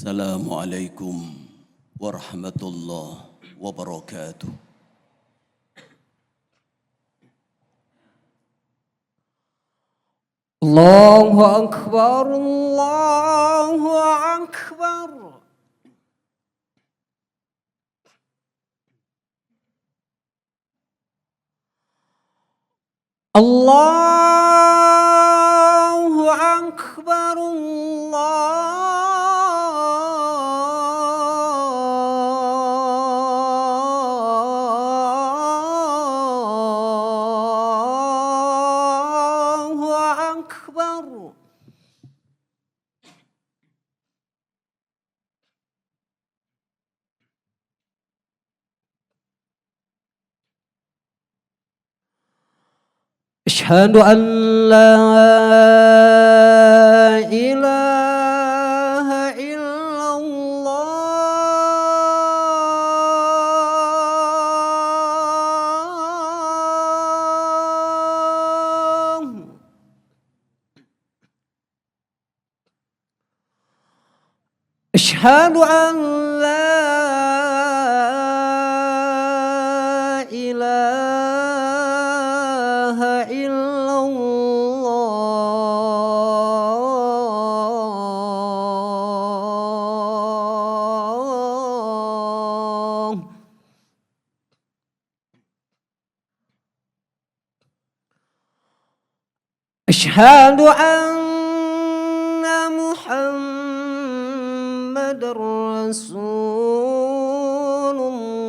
Assalamualaikum warahmatullahi wabarakatuh. Allahu Akbar, Allahu Akbar. Allahu Akbar, Allahu Akbar. أشهد أن لا إله إلا الله. أشهد أن لا إله إلا الله. أشهد أن محمد رسول الله.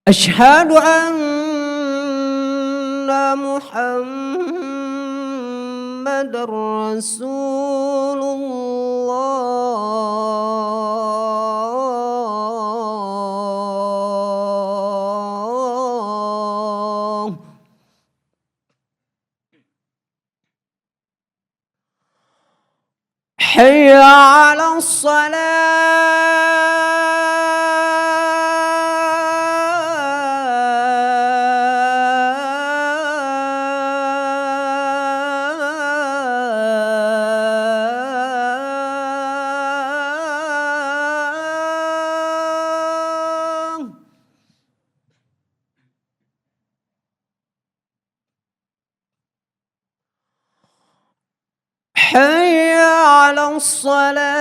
أشهد أن محمد رسول الله. حي على الصلاة. حي على الصلاة.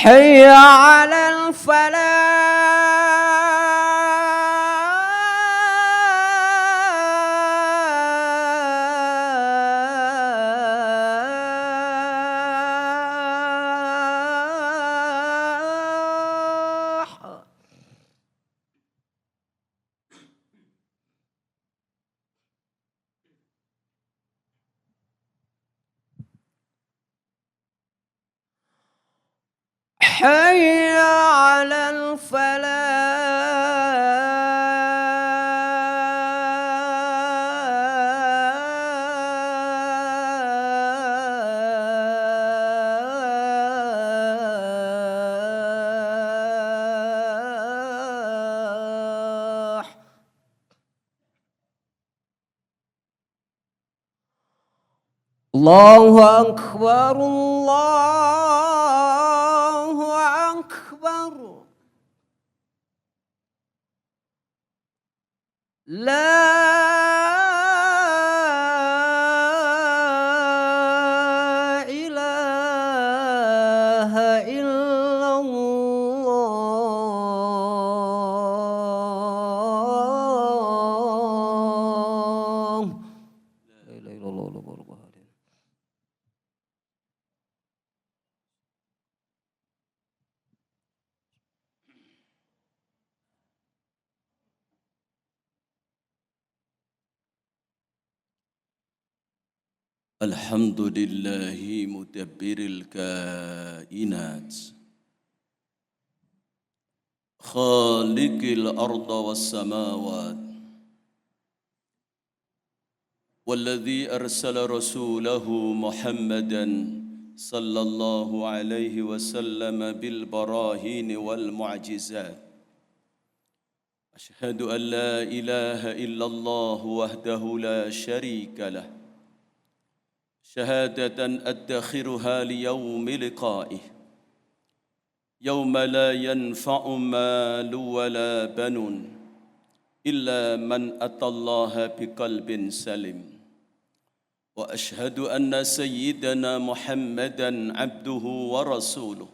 حي على الفلاح. حي على الفلاح. الله أكبر، الله أكبر. لا إله إلا الله. لا إله إلا الله. الحمد لله مدبر الكائنات خالق الأرض والسماوات والذي أرسل رسوله محمدًا صلى الله عليه وسلم بالبراهين والمعجزات أشهد أن لا إله إلا الله وحده لا شريك له شهادة أدخرها ليوم لقائه يوم لا ينفع مال ولا بنون إلا من أتى الله بقلب سليم وأشهد أن سيدنا محمدًا عبده ورسوله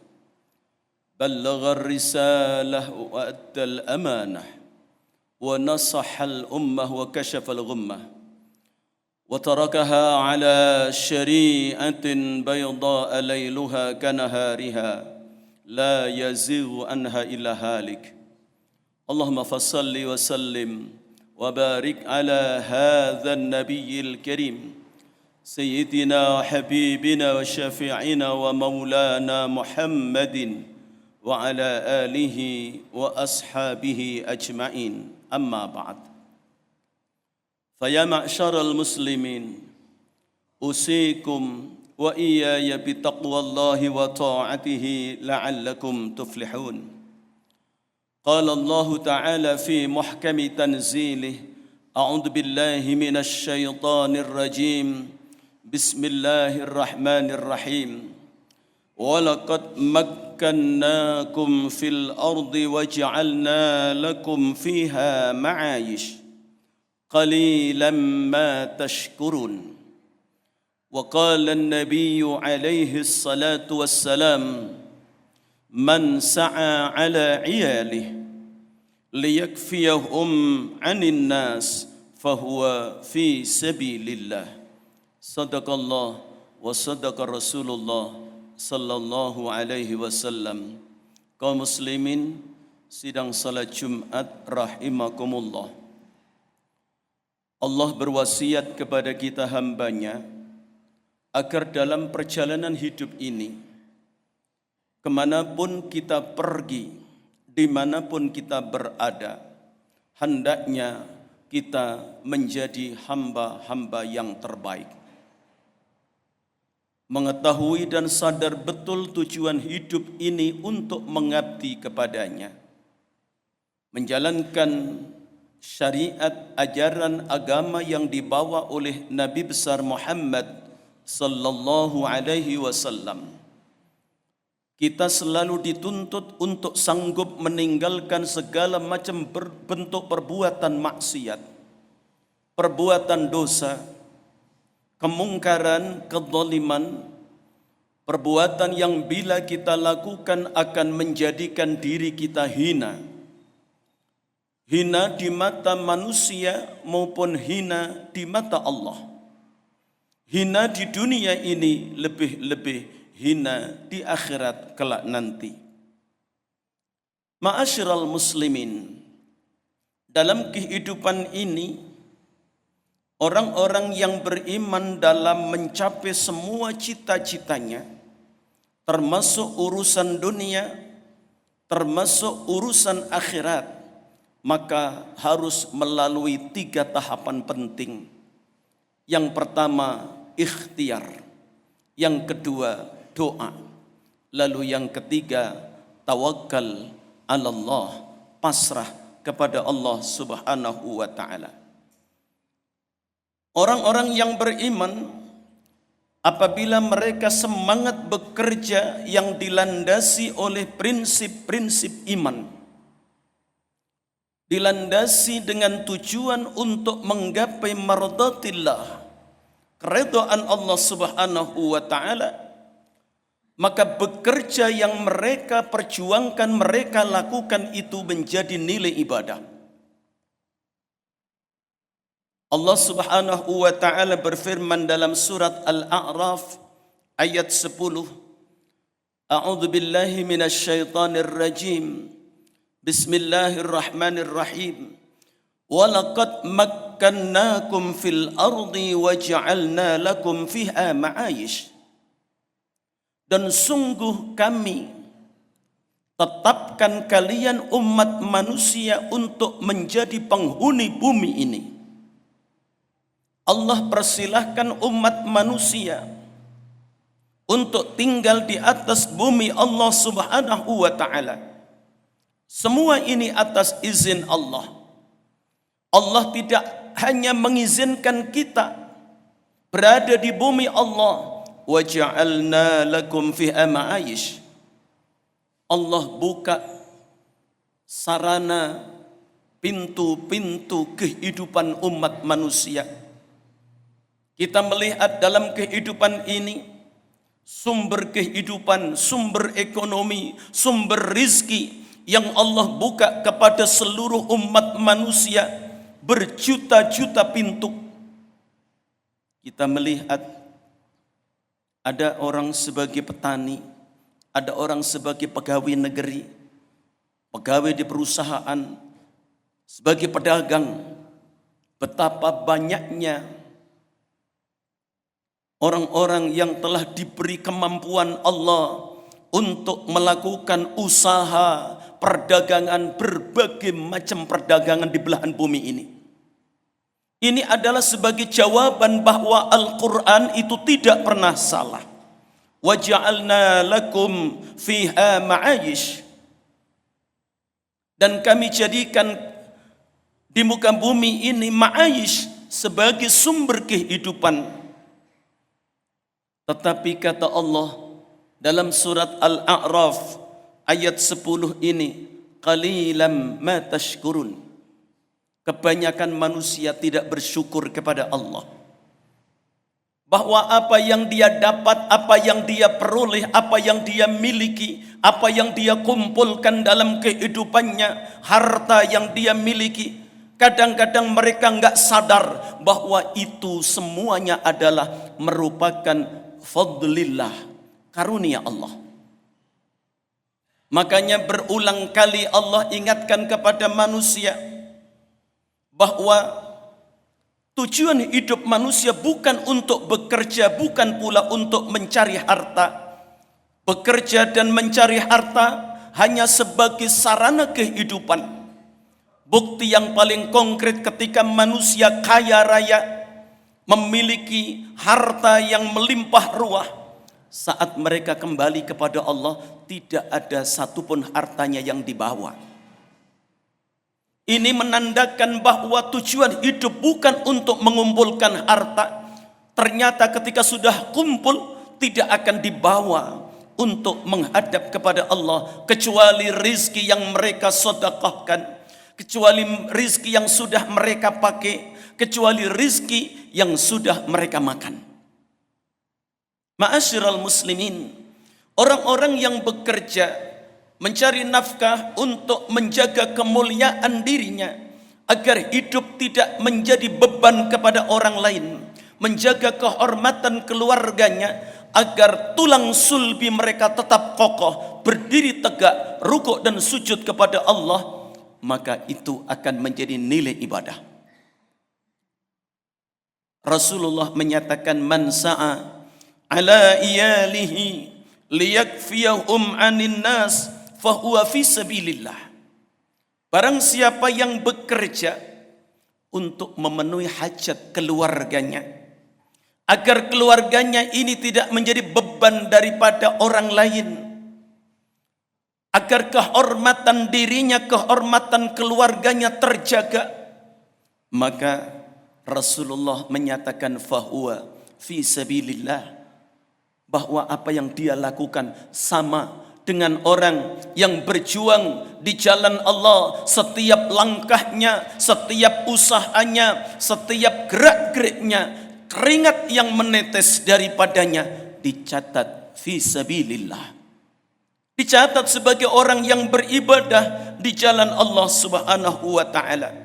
بلغ الرسالة وأدى الأمانة ونصح الأمة وكشف الغمة وتركها على شريعة بيضاء ليلها كنهارها لا يزيغ عنها إلا هالك اللهم فصل وسلم وبارك على هذا النبي الكريم سيدنا حبيبنا وشفيعنا ومولانا محمد وعلى آله وأصحابه أجمعين أما بعد فيا معشر المسلمين أوصيكم وإياي بتقوى الله وطاعته لعلكم تفلحون قال الله تعالى في محكم تنزيله أعوذ بالله من الشيطان الرجيم بسم الله الرحمن الرحيم ولقد مكناكم في الأرض وجعلنا لكم فيها معايش قليلا ما تشكرون وقال النبي عليه الصلاة والسلام من سعى على عياله ليكفيهم عن الناس فهو في سبيل الله صدق الله وصدق رسول الله sallallahu alaihi wasallam. Kaum muslimin sidang salat Jumat rahimakumullah. Allah berwasiat kepada kita hambanya agar dalam perjalanan hidup ini kemanapun kita pergi, dimanapun kita berada, hendaknya kita menjadi hamba-hamba yang terbaik. Mengetahui dan sadar betul tujuan hidup ini untuk mengabdi kepadanya, menjalankan syariat ajaran agama yang dibawa oleh Nabi besar Muhammad sallallahu alaihi wasallam. Kita selalu dituntut untuk sanggup meninggalkan segala macam bentuk perbuatan maksiat, perbuatan dosa, kemungkaran, kezaliman, perbuatan yang bila kita lakukan akan menjadikan diri kita hina. Hina di mata manusia maupun hina di mata Allah. Hina di dunia ini, lebih-lebih hina di akhirat kelak nanti. Ma'asyiral muslimin, dalam kehidupan ini orang-orang yang beriman dalam mencapai semua cita-citanya, termasuk urusan dunia, termasuk urusan akhirat, maka harus melalui 3 tahapan penting. Yang pertama, ikhtiar. Yang kedua, doa. Lalu yang ketiga, tawakal 'ala Allah, pasrah kepada Allah Subhanahu wa taala. Orang-orang yang beriman apabila mereka semangat bekerja yang dilandasi oleh prinsip-prinsip iman, dilandasi dengan tujuan untuk menggapai mardatillah, keridhaan Allah Subhanahu wa taala, maka bekerja yang mereka perjuangkan, mereka lakukan itu menjadi nilai ibadah. Allah Subhanahu wa taala berfirman dalam surat Al-A'raf ayat 10, A'udzu billahi minasyaitonir rajim. Bismillahirrahmanirrahim. Wa laqad makkannakum fil ardi wa ja'alna lakum fiha ma'ayish. Dan sungguh kami tetapkan kalian umat manusia untuk menjadi penghuni bumi ini. Allah persilahkan umat manusia untuk tinggal di atas bumi Allah Subhanahu wa ta'ala. Semua ini atas izin Allah. Allah tidak hanya mengizinkan kita berada di bumi Allah, wa ja'alna lakum fiha ma'ayish. Allah buka sarana pintu-pintu kehidupan umat manusia. Kita melihat dalam kehidupan ini sumber kehidupan, sumber ekonomi, sumber rizki yang Allah buka kepada seluruh umat manusia berjuta-juta pintu. Kita melihat ada orang sebagai petani, ada orang sebagai pegawai negeri, pegawai di perusahaan, sebagai pedagang. Betapa banyaknya orang-orang yang telah diberi kemampuan Allah untuk melakukan usaha perdagangan, berbagai macam perdagangan di belahan bumi ini. Ini adalah sebagai jawaban bahwa Al-Quran itu tidak pernah salah. Wa ja'alna lakum fiha ma'ayish. Dan kami jadikan di muka bumi ini ma'ayish sebagai sumber kehidupan. Tetapi kata Allah dalam surat Al-A'raf ayat 10 ini, qalilam ma tashkurun. Kebanyakan manusia tidak bersyukur kepada Allah. Bahwa apa yang dia dapat, apa yang dia peroleh, apa yang dia miliki, apa yang dia kumpulkan dalam kehidupannya, harta yang dia miliki, kadang-kadang mereka enggak sadar bahwa itu semuanya adalah merupakan fadlillah, karunia Allah. Makanya berulang kali Allah ingatkan kepada manusia bahwa tujuan hidup manusia bukan untuk bekerja, bukan pula untuk mencari harta. Bekerja dan mencari harta hanya sebagai sarana kehidupan. Bukti yang paling konkret ketika manusia kaya raya, memiliki harta yang melimpah ruah, saat mereka kembali kepada Allah, tidak ada satupun hartanya yang dibawa. Ini menandakan bahwa tujuan hidup bukan untuk mengumpulkan harta. Ternyata ketika sudah kumpul, tidak akan dibawa untuk menghadap kepada Allah, kecuali rizki yang mereka sedekahkan, kecuali rizki yang sudah mereka pakai, kecuali rizki yang sudah mereka makan. Ma'asyiral muslimin, orang-orang yang bekerja mencari nafkah untuk menjaga kemuliaan dirinya agar hidup tidak menjadi beban kepada orang lain, menjaga kehormatan keluarganya agar tulang sulbi mereka tetap kokoh, berdiri tegak, rukuk dan sujud kepada Allah, maka itu akan menjadi nilai ibadah. Rasulullah menyatakan, man sa'a ala iyalihi liyakfiyahum 'anin nas fahuwa fi sabilillah. Barang siapa yang bekerja untuk memenuhi hajat keluarganya, agar keluarganya ini tidak menjadi beban daripada orang lain, agar kehormatan dirinya, kehormatan keluarganya terjaga, maka Rasulullah menyatakan fahuwa fi sabilillah, bahwa apa yang dia lakukan sama dengan orang yang berjuang di jalan Allah. Setiap langkahnya, setiap usahanya, setiap gerak-geriknya, keringat yang menetes daripadanya dicatat fi sabilillah, dicatat sebagai orang yang beribadah di jalan Allah Subhanahu wa ta'ala.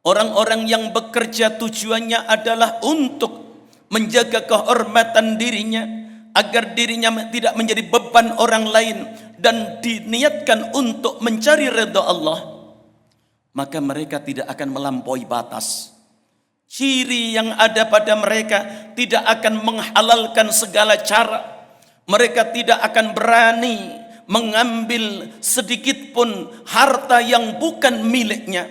Orang-orang yang bekerja tujuannya adalah untuk menjaga kehormatan dirinya, agar dirinya tidak menjadi beban orang lain, dan diniatkan untuk mencari ridha Allah, maka mereka tidak akan melampaui batas. Ciri yang ada pada mereka tidak akan menghalalkan segala cara. Mereka tidak akan berani mengambil sedikit pun harta yang bukan miliknya.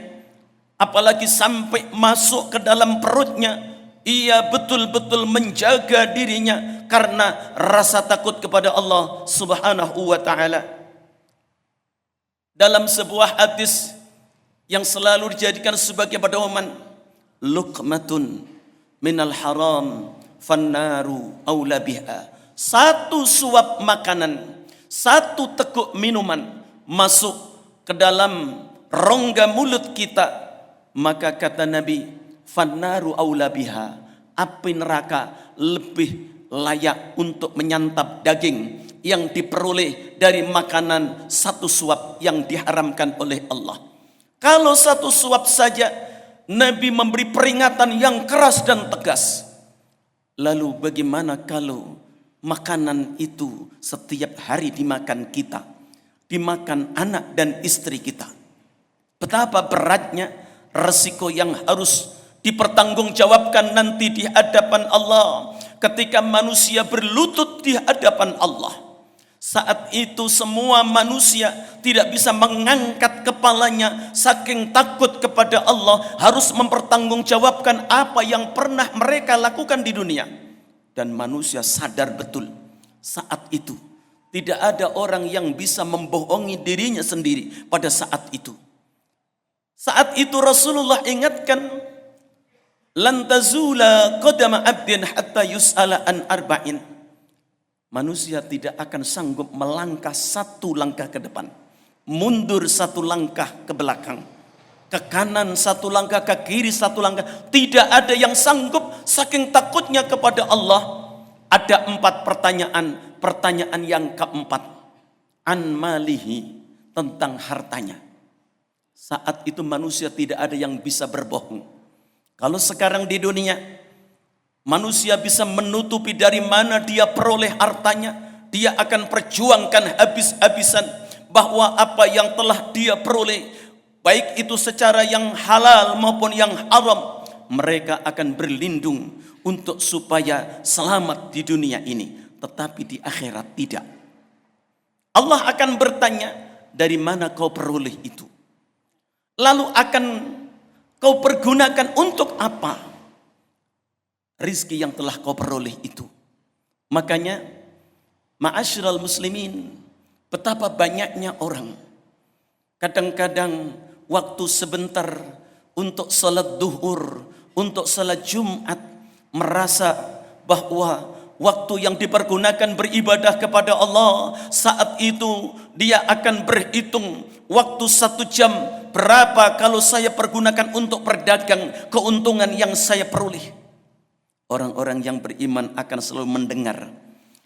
Apalagi sampai masuk ke dalam perutnya. Ia betul-betul menjaga dirinya karena rasa takut kepada Allah Subhanahu wa ta'ala. Dalam sebuah hadis yang selalu dijadikan sebagai pedoman, luqmatun minal haram fannaru aula biha. Satu suap makanan, satu teguk minuman masuk ke dalam rongga mulut kita, maka kata Nabi, fannaru aula biha, api neraka lebih layak untuk menyantap daging yang diperoleh dari makanan satu suap yang diharamkan oleh Allah. Kalau satu suap saja Nabi memberi peringatan yang keras dan tegas. Lalu bagaimana kalau makanan itu setiap hari dimakan kita, dimakan anak dan istri kita? Betapa beratnya resiko yang harus dipertanggungjawabkan nanti di hadapan Allah ketika manusia berlutut di hadapan Allah. Saat itu semua manusia tidak bisa mengangkat kepalanya saking takut kepada Allah, harus mempertanggungjawabkan apa yang pernah mereka lakukan di dunia. Dan manusia sadar betul saat itu tidak ada orang yang bisa membohongi dirinya sendiri pada saat itu. Saat itu Rasulullah ingatkan, lan tazula qadama abdin hatta yus'ala an arba'in. Manusia tidak akan sanggup melangkah satu langkah ke depan, mundur satu langkah ke belakang, ke kanan satu langkah, ke kiri satu langkah. Tidak ada yang sanggup saking takutnya kepada Allah. Ada 4 pertanyaan. Pertanyaan yang keempat, an malihi, tentang hartanya. Saat itu manusia tidak ada yang bisa berbohong. Kalau sekarang di dunia manusia bisa menutupi dari mana dia peroleh hartanya, dia akan perjuangkan habis-habisan bahwa apa yang telah dia peroleh, baik itu secara yang halal maupun yang haram, mereka akan berlindung untuk supaya selamat di dunia ini. Tetapi di akhirat tidak. Allah akan bertanya, dari mana kau peroleh itu? Lalu akan kau pergunakan untuk apa rizki yang telah kau peroleh itu? Makanya, ma'asyiral muslimin, betapa banyaknya orang kadang-kadang waktu sebentar untuk salat duhur, untuk salat Jumat, merasa bahwa waktu yang dipergunakan beribadah kepada Allah, saat itu dia akan berhitung waktu 1 jam berapa kalau saya pergunakan untuk berdagang, keuntungan yang saya peroleh. Orang-orang yang beriman akan selalu mendengar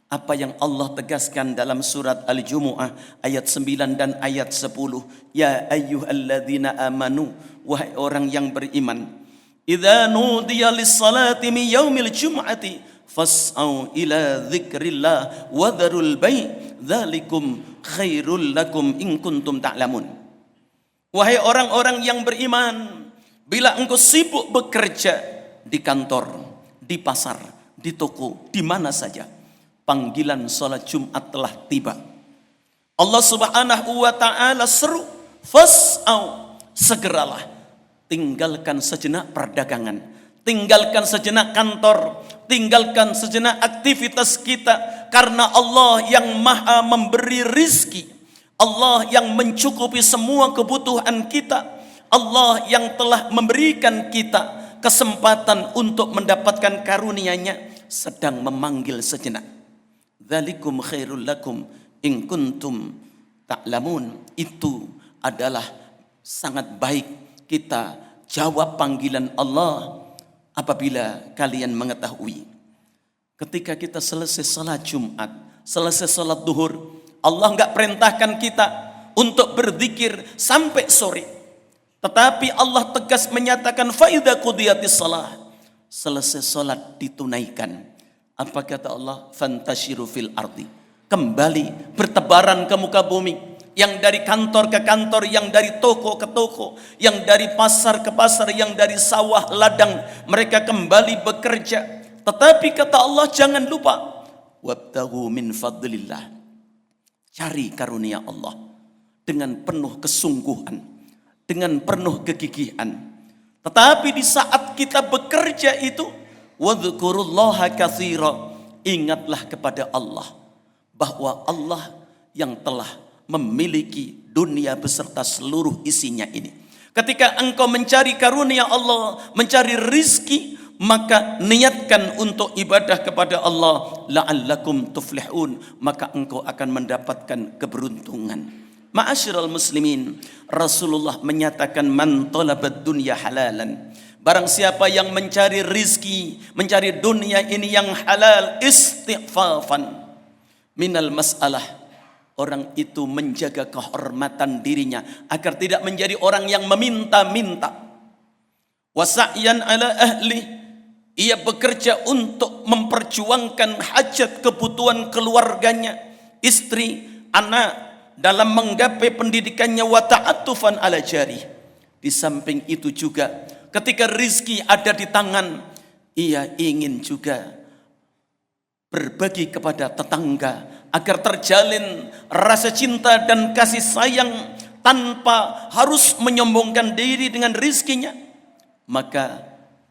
apa yang Allah tegaskan dalam surat Al-Jumu'ah ayat 9 dan ayat 10. Ya ayyuhalladzina amanu, wahai orang yang beriman, idza nudiya lis-salati min yaumil jum'ati fas'au ila dzikrillah wa dzarul bai' dzalikum khairul lakum in kuntum ta'lamun. Wahai orang-orang yang beriman, bila engkau sibuk bekerja di kantor, di pasar, di toko, di mana saja, panggilan salat Jumat telah tiba. Allah Subhanahu wa ta'ala seru, fas'au, segeralah, tinggalkan sejenak perdagangan, tinggalkan sejenak kantor, tinggalkan sejenak aktivitas kita, karena Allah yang maha memberi rizki, Allah yang mencukupi semua kebutuhan kita, Allah yang telah memberikan kita kesempatan untuk mendapatkan karunia-Nya, sedang memanggil sejenak. Dzalikum khairul lakum in kuntum ta'lamun. Itu adalah sangat baik kita jawab panggilan Allah apabila kalian mengetahui. Ketika kita selesai salat Jumat, selesai salat duhur, Allah enggak perintahkan kita untuk berzikir sampai sore. Tetapi Allah tegas menyatakan faidza qudiyatis shalah, selesai salat ditunaikan. Apa kata Allah? Fantashiru fil ardi, kembali bertebaran ke muka bumi, yang dari kantor ke kantor, yang dari toko ke toko, yang dari pasar ke pasar, yang dari sawah ladang, mereka kembali bekerja. Tetapi kata Allah, jangan lupa, wabtaghu min fadlillah, cari karunia Allah dengan penuh kesungguhan, dengan penuh kegigihan. Tetapi di saat kita bekerja itu, wadhkurullaha katsira, ingatlah kepada Allah bahwa Allah yang telah memiliki dunia beserta seluruh isinya ini. Ketika engkau mencari karunia Allah, mencari rizki, maka niatkan untuk ibadah kepada Allah, la'allakum tuflihun, maka engkau akan mendapatkan keberuntungan. Ma'asyiral muslimin, Rasulullah menyatakan, man talabad dunya halalan, barang siapa yang mencari rizki, mencari dunia ini yang halal, istighfafan minal mas'alah, orang itu menjaga kehormatan dirinya agar tidak menjadi orang yang meminta-minta. Wasa'yan ala ahli, ia bekerja untuk memperjuangkan hajat kebutuhan keluarganya, istri, anak, dalam menggapai pendidikannya, wa ta'attufan ala jari. Di samping itu juga ketika rizki ada di tangan, ia ingin juga berbagi kepada tetangga agar terjalin rasa cinta dan kasih sayang tanpa harus menyombongkan diri dengan rizkinya. Maka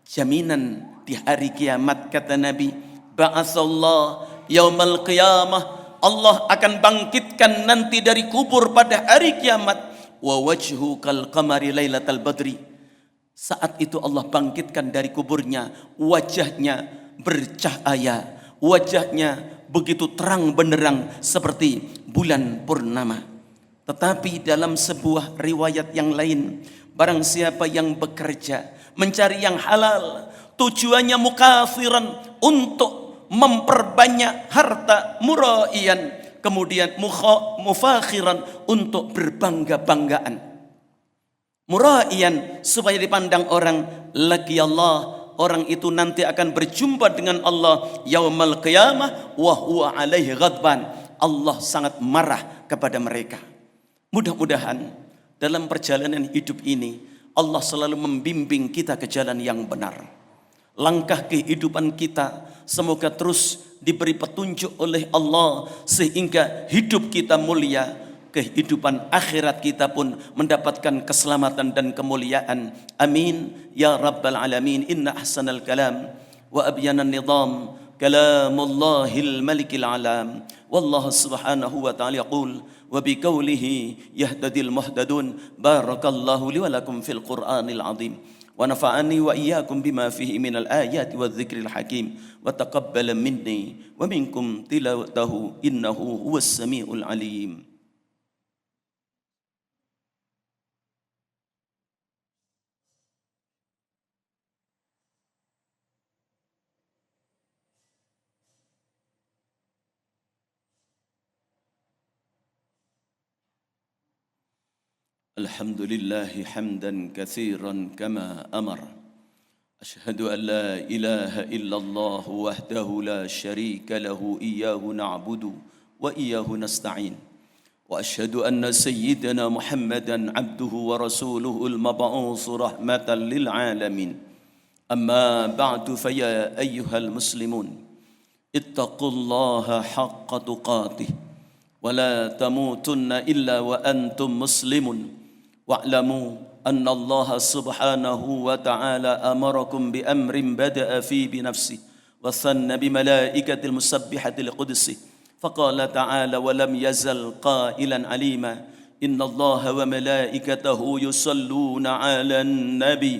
jaminan di hari kiamat, kata Nabi, ba'atsallah yaumal qiyamah, Allah akan bangkitkan nanti dari kubur pada hari kiamat, wa wajhu kal qamari lailatal badri. Saat itu Allah bangkitkan dari kuburnya, wajahnya bercahaya, wajahnya begitu terang benderang seperti bulan purnama. Tetapi dalam sebuah riwayat yang lain, barang siapa yang bekerja mencari yang halal, tujuannya mukafiran, untuk memperbanyak harta, muraian, kemudian mufakhiran, untuk berbangga-banggaan, muraian supaya dipandang orang, laki Allah, orang itu nanti akan berjumpa dengan Allah yaumal qiyamah wa huwa alaihi ghadban, Allah sangat marah kepada mereka. Mudah-mudahan dalam perjalanan hidup ini Allah selalu membimbing kita ke jalan yang benar. Langkah kehidupan kita semoga terus diberi petunjuk oleh Allah sehingga hidup kita mulia, kehidupan akhirat kita pun mendapatkan keselamatan dan kemuliaan. Amin ya rabbal alamin. Inna ahsanal kalam wa abyanan nizam kalamullahil malikil alam. Wallahu subhanahu wa ta'ala yaqul wa biqaulihi yahtadil muhtadun. Barakallahu li wa lakum fil Qur'anil azim. ونفعني وإياكم بما فيه من الآيات والذكر الحكيم وتقبل مني ومنكم تلاوته إنه هو السميع العليم. الحمد لله حمدا كثيرا كما أمر. أشهد أن لا إله إلا الله وحده لا شريك له إياه نعبد وإياه نستعين. وأشهد أن سيدنا محمدا عبده ورسوله المبعوث رحمة للعالمين. أما بعد فيا أيها المسلمون اتقوا الله حق تقاته ولا تموتن إلا وأنتم مسلمون. واعلموا أن الله سبحانه وتعالى أمركم بأمر بدأ فيه بنفسه وثنى بملائكة المسبحة لقدسه فقال تعالى ولم يزل قائلا عليما إن الله وملائكته يصلون على النبي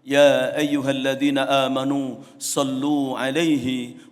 يا أيها الذين آمنوا صلوا عليه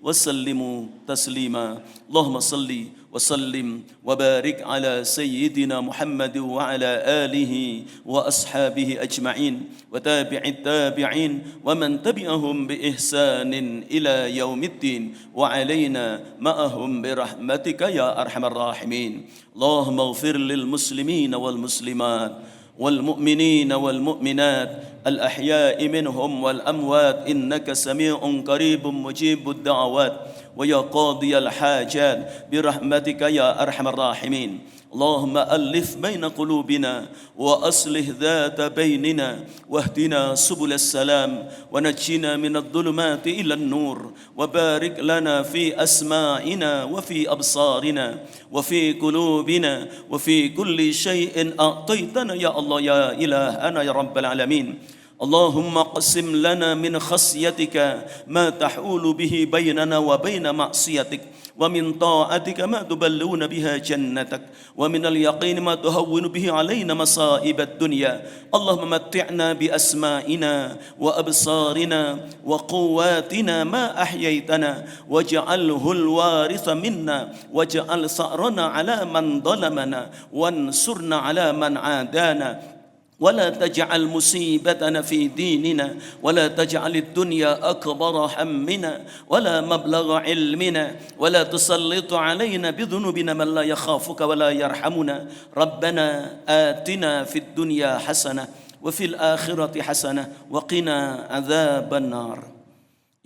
وسلموا تسليما. اللهم صل وسلم وبارك على سيدنا محمد وعلى آله وأصحابه أجمعين وتابع التابعين ومن تبعهم بإحسان إلى يوم الدين وعلينا معهم برحمتك يا أرحم الراحمين. اللهم اغفر للمسلمين والمسلمات والمؤمنين والمؤمنات الأحياء منهم والأموات إنك سميع قريب مجيب الدعوات ويا قاضي الحاجات برحمتك يا أرحم الراحمين. اللهم ألف بين قلوبنا وأصلح ذات بيننا واهدنا سبل السلام ونجنا من الظلمات إلى النور وبارك لنا في أسماعنا وفي أبصارنا وفي قلوبنا وفي كل شيء أعطيتنا يا الله يا إلهنا يا رب العالمين اللهم اقسم لنا من خشيتك ما تحول به بيننا وبين معصيتك ومن طاعتك ما تبلغنا بها جنتك ومن اليقين ما تهون به علينا مصائب الدنيا اللهم متعنا بأسمائنا وأبصارنا وقواتنا ما أحييتنا واجعله الوارث منا واجعل ثأرنا على من ظلمنا وانصرنا على من عادانا ولا تجعل مصيبتنا في ديننا ولا تجعل الدنيا أكبر همنا ولا مبلغ علمنا ولا تسلط علينا بذنوبنا من لا يخافك ولا يرحمنا ربنا آتنا في الدنيا حسنة وفي الآخرة حسنة وقنا عذاب النار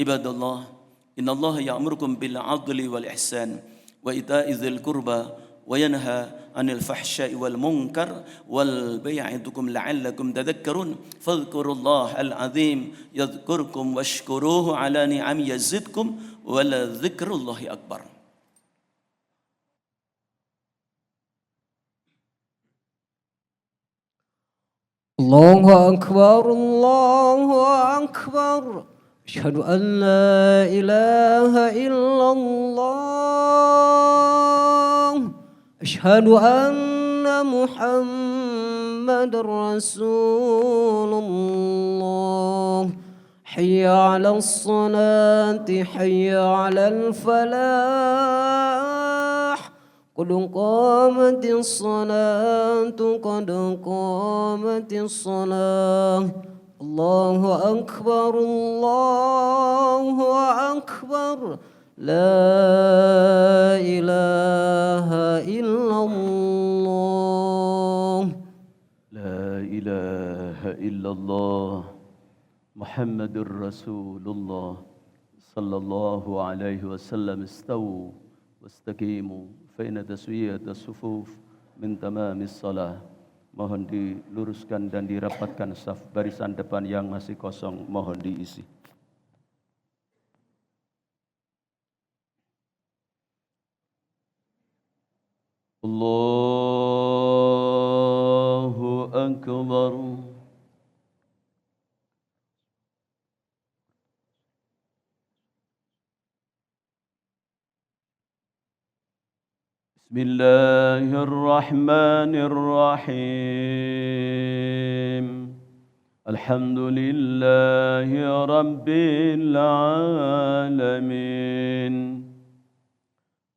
عباد الله إن الله يأمركم بالعدل والإحسان وإيتاء ذي القربى وينهى عن الفحشاء والمنكر والبغي يعظكم لعلكم تذكرون فاذكروا الله العظيم يذكركم واشكروه على نعم يزدكم ولذكر الله أكبر. الله أكبر الله أكبر أشهد أن لا إله إلا الله أشهد أن محمد رسول الله حي على الصلاة حي على الفلاح قد قامت الصلاة قد قامت الصلاة الله أكبر الله أكبر لا إله إلا الله لا إله إلا الله محمد رسول الله صلى الله عليه وسلم استووا واستقيموا فإن تسوية الصفوف من تمام الصلاة. Mohon diluruskan dan dirapatkan saf barisan depan yang masih kosong mohon diisi. Allahu Akbar. Bismillahirrahmanirrahim. Alhamdulillahi Rabbil Alamin.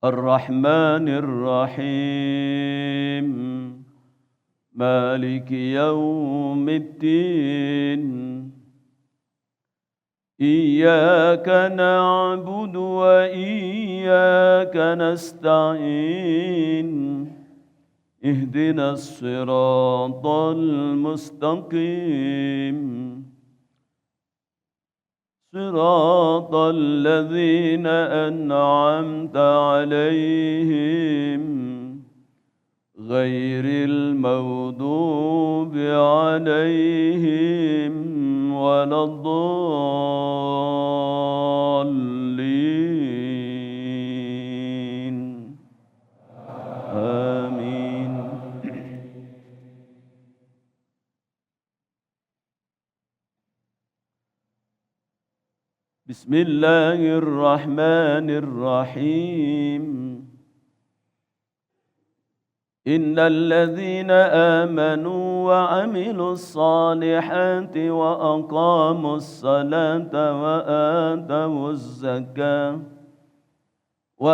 Ar-Rahmanir-Rahim. Maliki Yawmiddin. Iyyaka na'budu wa iyyaka nasta'in. Ihdinas siratal mustaqim. Siratal ladzina an'amta 'alaihim ghairil maghdubi 'alaihim waladdallin. Amin. Bismillahirrahmanirrahim. Innal ladzina amanu wa 'amilus salihati wa aqamus salata wa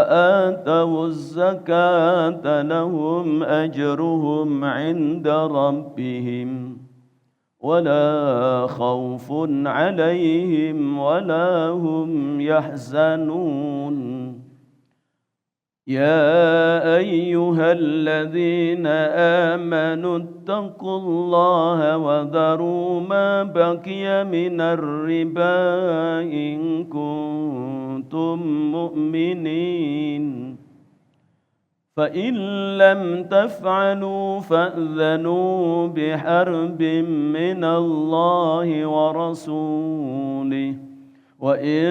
atawuz zakata lahum ajruhum 'inda rabbihim ولا خوف عليهم ولا هم يحزنون. يا أيها الذين آمنوا اتقوا الله وذروا ما بقي من الربا إن كنتم مؤمنين فإن لم تفعلوا فأذنوا بحرب من الله ورسوله وإن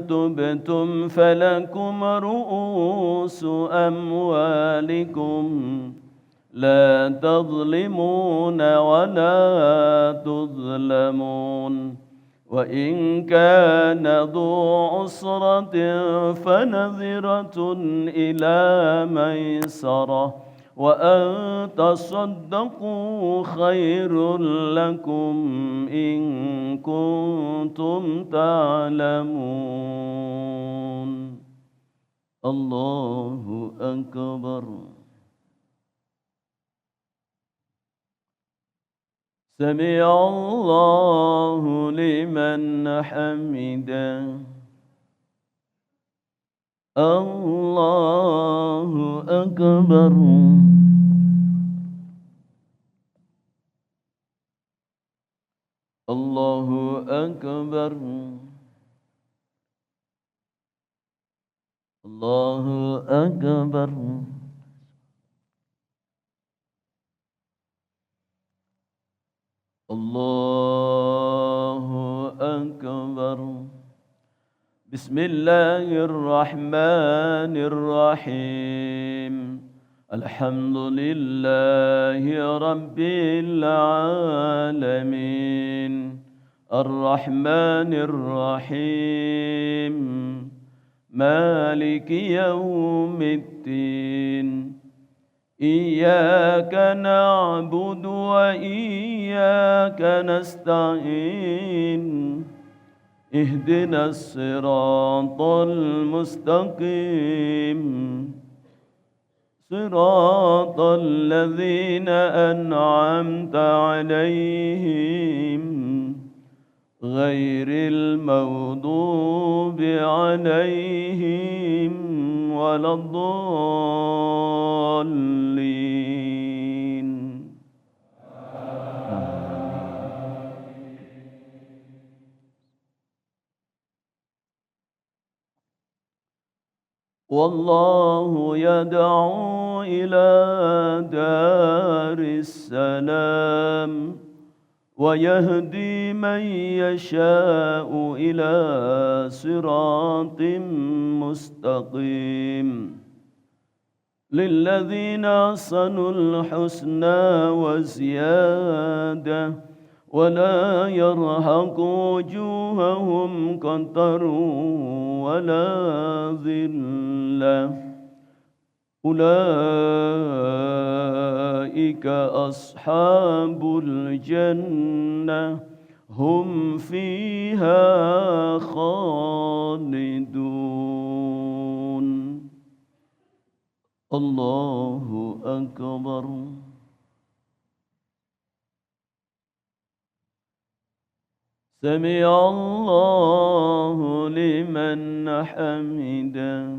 تبتم فلكم رؤوس أموالكم لا تظلمون ولا تظلمون وإن كان ذو عسرة فنظرة إلى ميسرة وأن تصدقوا خير لكم إن كنتم تعلمون الله أكبر سمع الله لمن حمده الله أكبر الله أكبر الله أكبر الله أكبر بسم الله الرحمن الرحيم الحمد لله رب العالمين الرحمن الرحيم مالك يوم الدين إياك نعبد وإياك نستعين اهدنا الصراط المستقيم صراط الذين أنعمت عليهم غير المغضوب عليهم ولا الضالين والله يدعو إلى دار السلام ويهدي من يشاء إلى صراط مستقيم للذين أحسنوا الحسنى وزيادة ولا يرهق وجوههم قتر ولا ذلة أولئك أصحاب الجنة هم فيها خالدون الله أكبر سمع الله لمن حمده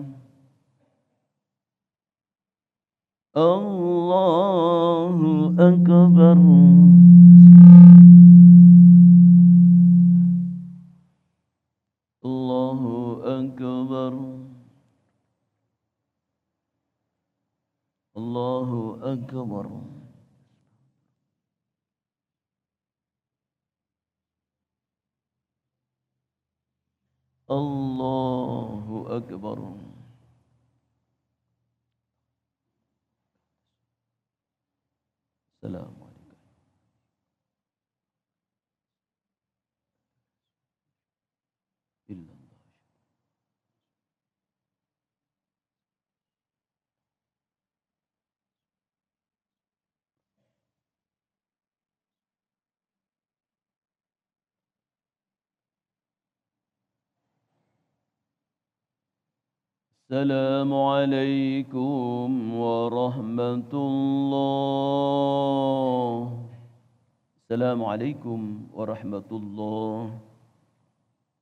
الله أكبر الله أكبر الله أكبر الله أكبر السلام عليكم إلا الله السلام عليكم ورحمة الله السلام عليكم ورحمة الله